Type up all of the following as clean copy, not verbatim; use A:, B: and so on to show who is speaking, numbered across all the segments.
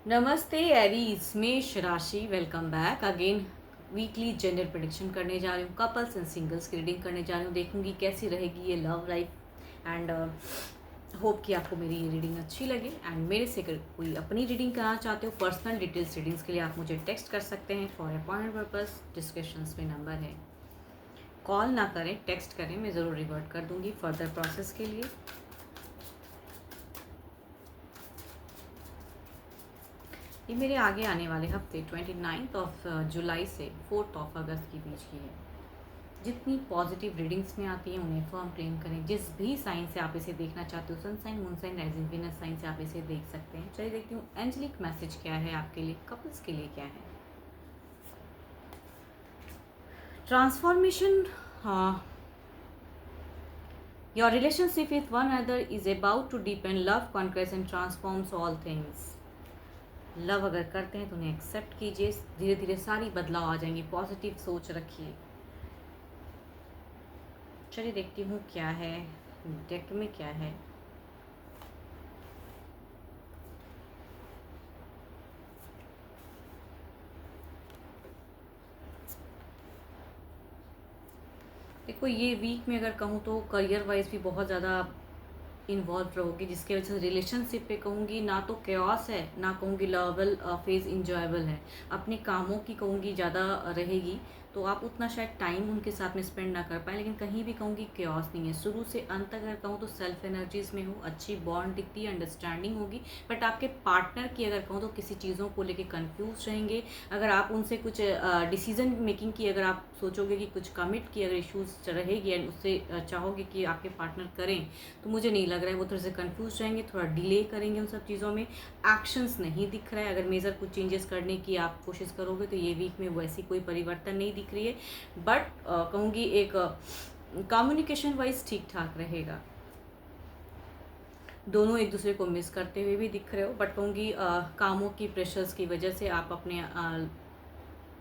A: नमस्ते एरीज, मेष राशि। Welcome back again. Weekly gender prediction करने जा रही हूँ, कपल्स एंड सिंगल्स की रीडिंग करने जा रही हूँ। देखूंगी कैसी रहेगी ये लव लाइफ एंड होप कि आपको मेरी ये रीडिंग अच्छी लगे। एंड मेरे से अगर कोई अपनी रीडिंग कराना चाहते हो, पर्सनल डिटेल्स रीडिंग्स के लिए आप मुझे टेक्स्ट कर सकते हैं फॉर अपॉइंटमेंट पर्पस। डिस्क्रिप्शंस में नंबर है, कॉल ना करें, टेक्स्ट करें, मैं ज़रूर रिवर्ट कर दूंगी फर्दर प्रोसेस के लिए। ये मेरे आगे आने वाले हफ्ते 29 ऑफ जुलाई से 4 अगस्त के बीच की है। जितनी पॉजिटिव रीडिंग्स में आती हैं उन्हें फर्म क्लेम करें। जिस भी साइन से आप इसे देखना चाहते हो, sun sign, moon sign, rising, Venus sign से आप इसे देख सकते हैं। चलिए देखती हूँ एंजेलिक मैसेज क्या है आपके लिए, कपल्स के लिए क्या है। ट्रांसफॉर्मेशन। हाँ, your relationship with one other is about to deepen, love conquers and transforms all things. Love अगर करते हैं तो उन्हें एक्सेप्ट कीजिए, धीरे धीरे सारी बदलाव आ जाएंगे। पॉजिटिव सोच रखिए। चलिए देखती हूँ क्या है डेक में, क्या है। देखो, ये वीक में अगर कहूँ तो करियर वाइज भी बहुत ज़्यादा इन्वॉल्व रहोगे, जिसकी वजह से रिलेशनशिप पे कहूँगी ना तो केओस है, ना कहूँगी लवल फेज इंजॉयबल है। अपने कामों की कहूँगी ज़्यादा रहेगी, तो आप उतना शायद टाइम उनके साथ में स्पेंड ना कर पाए। लेकिन कहीं भी कहूँगी केओस नहीं है। शुरू से अंत अगर कहूँ तो सेल्फ एनर्जीज में हो, अच्छी बॉन्ड दिखती है, अंडरस्टैंडिंग होगी। बट आपके पार्टनर की अगर कहूँ तो किसी चीज़ों को लेके कंफ्यूज रहेंगे। अगर आप उनसे कुछ डिसीजन मेकिंग की अगर आप सोचोगे कि कुछ कमिट की अगर इश्यूज रहेगी एंड उससे चाहोगे कि आपके पार्टनर करें, तो मुझे नहीं लग रहा है। वो थोड़े से कंफ्यूज रहेंगे, थोड़ा डिले करेंगे उन सब चीज़ों में। एक्शंस नहीं दिख रहा है। अगर मेजर कुछ चेंजेस करने की आप कोशिश करोगे तो ये वीक में वैसी कोई परिवर्तन नहीं दिख रही है। बट कहूँगी एक कम्युनिकेशन वाइज ठीक ठाक रहेगा। दोनों एक दूसरे को मिस करते हुए भी दिख रहे हो, बट कहूँगी कामों की प्रेशर्स की वजह से आप अपने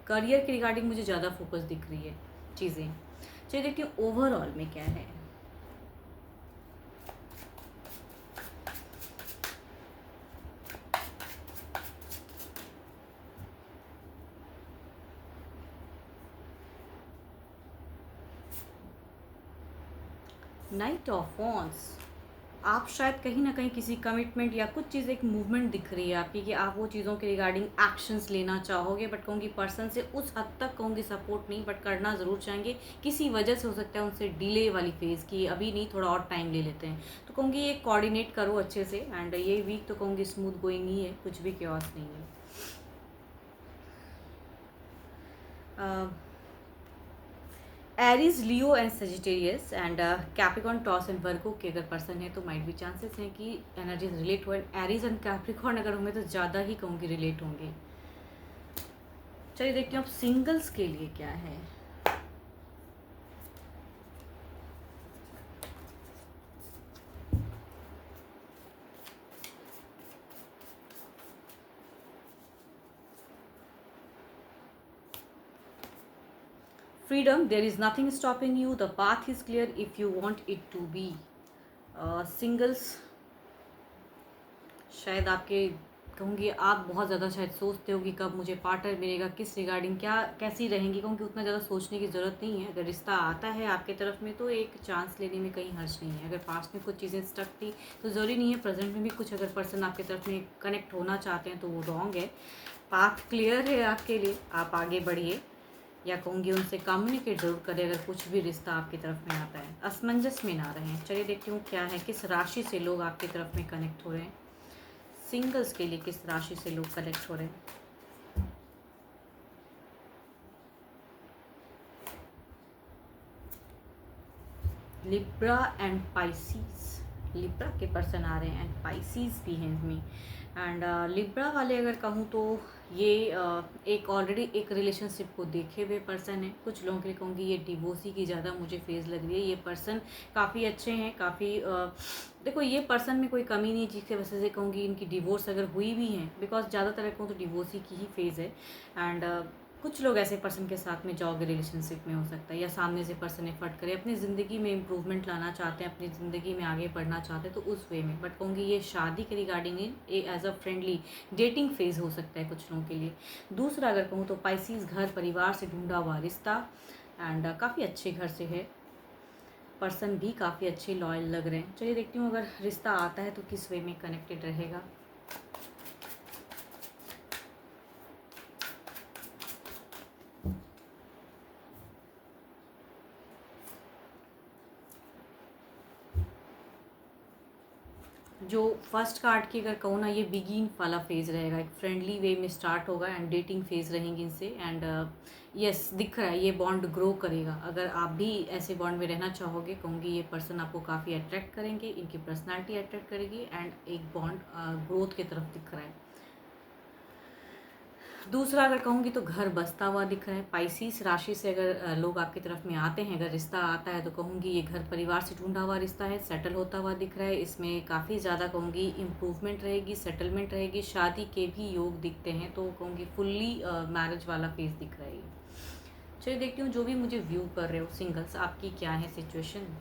A: करियर के रिगार्डिंग मुझे ज़्यादा फोकस दिख रही है चीज़ें। चलिए देखती हूँ ओवरऑल में क्या है। Night of wands. आप शायद कहीं ना कहीं किसी कमिटमेंट या कुछ चीज़, एक मूवमेंट दिख रही है आपकी कि आप वो चीज़ों के रिगार्डिंग एक्शंस लेना चाहोगे। बट कहूँगी पर्सन से उस हद तक कहूँगी सपोर्ट नहीं, बट करना ज़रूर चाहेंगे। किसी वजह से हो सकता है उनसे डिले वाली फेज़ की, अभी नहीं, थोड़ा और टाइम ले लेते हैं। तो कहूँगी ये कोऑर्डिनेट करो अच्छे से। एंड ये वीक तो कहूँगी स्मूथ गोइंग ही है, कुछ भी क्योस नहीं है। Aries, Leo and Sagittarius and Capricorn, toss and वर्गो के अगर पर्सन है तो माइट भी चांसेस हैं कि एनर्जीज रिलेट हो। एरीज एंड कैप्रिकॉर्न अगर होंगे तो ज़्यादा ही कहूँगी रिलेट होंगे। चलिए देखते हैं अब सिंगल्स के लिए क्या है। Freedom, there is nothing stopping you, the path is clear if you want it to be. Singles, शायद आपके कहूँगी आप बहुत ज़्यादा शायद सोचते हो कि कब मुझे पार्टनर मिलेगा, किस रिगार्डिंग, क्या कैसी रहेंगी। कहूँगी उतना ज़्यादा सोचने की ज़रूरत नहीं है। अगर रिश्ता आता है आपके तरफ में तो एक चांस लेने में कहीं हर्ज नहीं है। अगर पास्ट में कुछ चीज़ें स्टक थी तो ज़रूरी नहीं है प्रेजेंट में भी कुछ अगर पर्सन आपके तरफ में कनेक्ट होना चाहते हैं तो वो रॉन्ग है। पाथ क्लियर है आपके लिए, आप आगे बढ़िए, या कहूँगी उनसे कम्युनिकेट ज़रूर करें अगर कुछ भी रिश्ता आपकी तरफ में आता है। असमंजस में ना रहें। चलिए देखती हूँ क्या है, किस राशि से लोग आपकी तरफ में कनेक्ट हो रहे हैं। सिंगल्स के लिए किस राशि से लोग कनेक्ट हो रहे हैं। Libra and Pisces. लिब्रा के पर्सन आ रहे हैं एंड पाइसीज भी हैं इसमें। एंड लिब्रा वाले अगर कहूँ तो ये एक ऑलरेडी एक रिलेशनशिप को देखे हुए पर्सन है। कुछ लोगों के लिए कहूँगी ये डिवोर्सी की ज़्यादा मुझे फेज़ लग रही है। ये पर्सन काफ़ी अच्छे हैं, काफ़ी देखो ये पर्सन में कोई कमी नहीं जिसकी वजह से कहूँगी इनकी डिवोर्स अगर हुई भी हैं, बिकॉज ज़्यादातर कहूँ तो डिवोर्सी की ही फेज़ है। एंड कुछ लोग ऐसे पर्सन के साथ में जाओगे रिलेशनशिप में, हो सकता है, या सामने से पर्सन एफर्ट करे, अपनी ज़िंदगी में इम्प्रूवमेंट लाना चाहते हैं, अपनी ज़िंदगी में आगे बढ़ना चाहते हैं, तो उस वे में। बट कहूँगी ये शादी के regarding as a friendly dating phase हो सकता है कुछ लोगों के लिए। दूसरा अगर कहूँ तो पाइसीज, घर परिवार से ढूंढा हुआ रिश्ता, एंड काफ़ी अच्छे घर से है, पर्सन भी काफ़ी अच्छे लॉयल लग रहे हैं। चलिए देखती हूँ अगर रिश्ता आता है तो किस वे में कनेक्टेड रहेगा। जो फर्स्ट कार्ड की अगर कहूँ ना, ये बिगिन वाला फेज़ रहेगा, एक फ्रेंडली वे में स्टार्ट होगा एंड डेटिंग फेज़ रहेंगी इनसे। एंड यस दिख रहा है ये बॉन्ड ग्रो करेगा। अगर आप भी ऐसे बॉन्ड में रहना चाहोगे, कहूँगी ये पर्सन आपको काफ़ी अट्रैक्ट करेंगे, इनकी पर्सनालिटी अट्रैक्ट करेगी, एंड एक बॉन्ड ग्रोथ की तरफ दिख रहा है। दूसरा अगर कहूँगी तो घर बसता हुआ दिख रहा है। पाइसीस राशि से अगर लोग आपकी तरफ में आते हैं, अगर रिश्ता आता है, तो कहूँगी ये घर परिवार से ढूंढा हुआ रिश्ता है, सेटल होता हुआ दिख रहा है। इसमें काफ़ी ज़्यादा कहूँगी इम्प्रूवमेंट रहेगी, सेटलमेंट रहेगी, शादी के भी योग दिखते हैं, तो कहूँगी फुल्ली मैरिज वाला फेज दिख रहा है ये। चलिए देखती हूँ जो भी मुझे व्यू कर रहे हो सिंगल्स, आपकी क्या है सिचुएशन।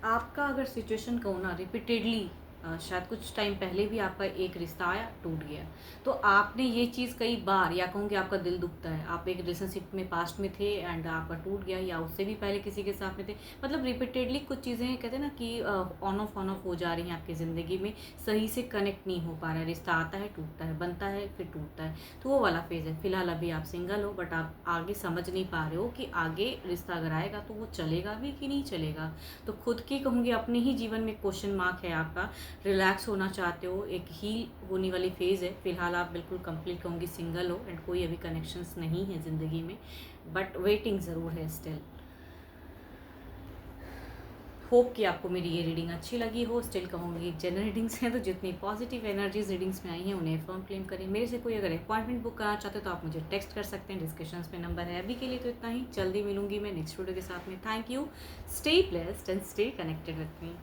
A: आपका अगर सिचुएशन कहूँ ना, रिपीटेडली शायद कुछ टाइम पहले भी आपका एक रिश्ता आया, टूट गया, तो आपने ये चीज़ कई बार, या कहूँगी आपका दिल दुखता है, आप एक रिलेशनशिप में पास्ट में थे एंड आपका टूट गया, या उससे भी पहले किसी के साथ में थे, मतलब रिपीटेडली कुछ चीज़ें कहते हैं ना कि ऑन ऑफ हो जा रही हैं आपकी ज़िंदगी में, सही से कनेक्ट नहीं हो पा रहा है, रिश्ता आता है टूटता है, बनता है फिर टूटता है, तो वो वाला फेज़ है। फिलहाल अभी आप सिंगल हो, बट आप आगे समझ नहीं पा रहे हो कि आगे रिश्ता अगर आएगा तो वो चलेगा भी कि नहीं चलेगा। तो खुद की कहूँगी अपने ही जीवन में क्वेश्चन मार्क है आपका, रिलैक्स होना चाहते हो, एक हील होने वाली फेज़ है। फिलहाल आप बिल्कुल कंप्लीट कहूँगी सिंगल हो, एंड कोई अभी कनेक्शंस नहीं है ज़िंदगी में, बट वेटिंग ज़रूर है स्टिल। होप कि आपको मेरी ये रीडिंग अच्छी लगी हो। स्टिल कहूँगी जनरल रीडिंग्स हैं, तो जितनी पॉजिटिव एनर्जीज रीडिंग्स में आई हैं उन्हें फर्म क्लेम करें। मेरे से कोई अगर अपॉइंटमेंट बुक करना चाहते हो तो आप मुझे टेक्स्ट कर सकते हैं, डिस्क्रिप्शन में नंबर है। अभी के लिए तो इतना ही, जल्दी मिलूंगी मैं नेक्स्ट वीडियो के साथ में। Thank you, stay blessed and stay connected with me.